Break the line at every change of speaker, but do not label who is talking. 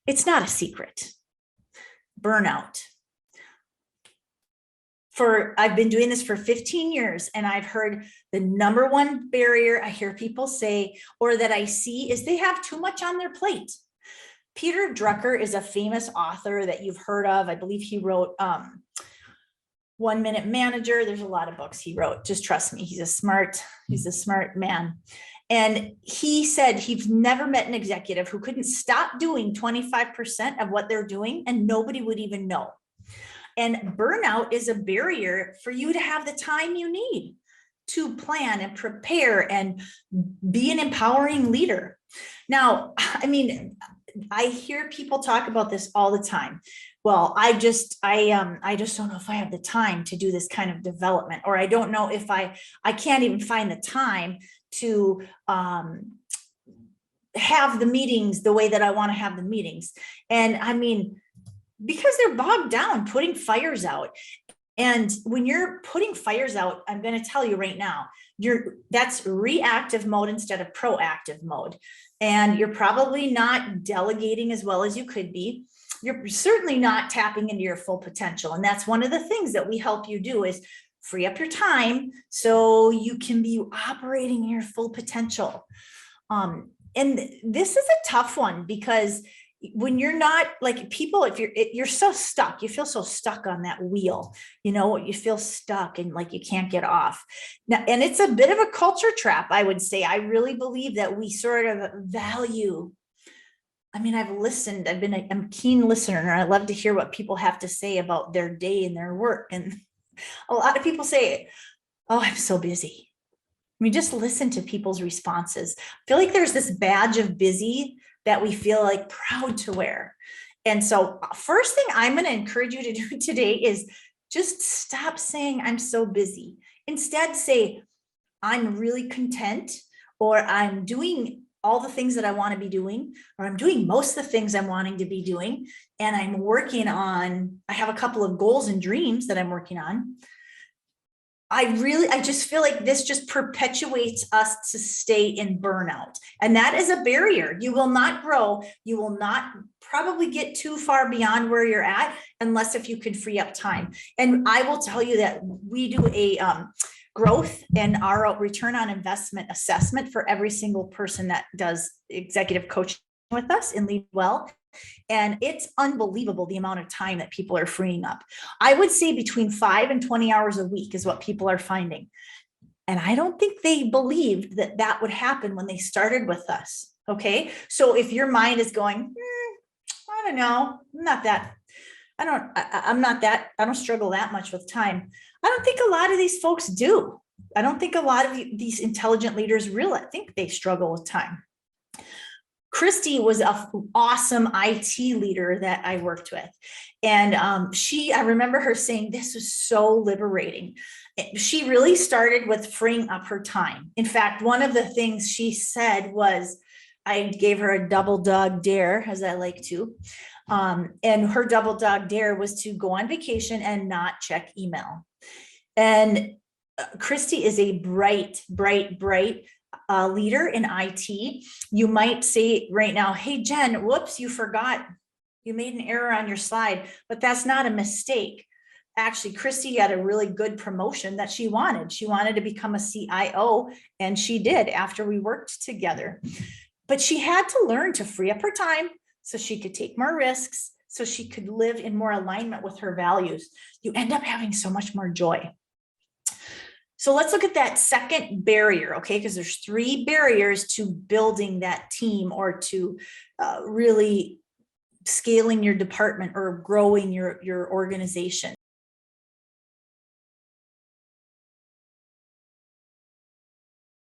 It's not a secret. Burnout. I've been doing this for 15 years, and I've heard the number one barrier I hear people say, or that I see, is they have too much on their plate. Peter Drucker is a famous author that you've heard of. I believe he wrote 1 Minute Manager. There's a lot of books he wrote. Just trust me. He's a smart man. And he said he's never met an executive who couldn't stop doing 25% of what they're doing and nobody would even know. And burnout is a barrier for you to have the time you need to plan and prepare and be an empowering leader. Now, I mean, I hear people talk about this all the time. Well, I just don't know if I have the time to do this kind of development, or I don't know if I can't even find the time to have the meetings the way that I want to have the meetings. And I mean, because they're bogged down putting fires out. And when you're putting fires out, I'm going to tell you right now, that's reactive mode instead of proactive mode. And you're probably not delegating as well as you could be. You're certainly not tapping into your full potential. And that's one of the things that we help you do, is free up your time so you can be operating your full potential. And this is a tough one, because when you're not, like, people, if you're so stuck, you feel so stuck on that wheel, you feel stuck and like you can't get off now. And it's a bit of a culture trap, I would say. I really believe that we sort of value, I mean, I'm a keen listener, and I love to hear what people have to say about their day and their work. And a lot of people say, oh, I'm so busy. I mean, just listen to people's responses. I feel like there's this badge of busy that we feel like proud to wear. And so first thing I'm going to encourage you to do today is just stop saying I'm so busy. Instead, say I'm really content, or I'm doing all the things that I want to be doing, or I'm doing most of the things I'm wanting to be doing. And I'm working on, I have a couple of goals and dreams that I'm working on. I just feel like this just perpetuates us to stay in burnout. And that is a barrier. You will not grow. You will not probably get too far beyond where you're at, unless if you could free up time. And I will tell you that we do a growth and our return on investment assessment for every single person that does executive coaching with us in LeadWell. And it's unbelievable the amount of time that people are freeing up. I would say between 5 and 20 hours a week is what people are finding. And I don't think they believed that that would happen when they started with us. Okay. So if your mind is going, I don't know, I don't struggle that much with time. I don't think a lot of these folks do. I don't think a lot of these intelligent leaders really think they struggle with time. Christy was an awesome IT leader that I worked with. And I remember her saying, this was so liberating. She really started with freeing up her time. In fact, one of the things she said was, I gave her a double dog dare, as I like to. And her double dog dare was to go on vacation and not check email. And Christy is a bright leader in IT. You might say right now, hey, Jen, whoops, you forgot. You made an error on your slide, but that's not a mistake. Actually, Christy had a really good promotion that she wanted. She wanted to become a CIO, and she did after we worked together. But she had to learn to free up her time so she could take more risks, so she could live in more alignment with her values. You end up having so much more joy. So let's look at that second barrier, okay? Because there's 3 barriers to building that team, or to really scaling your department or growing your organization.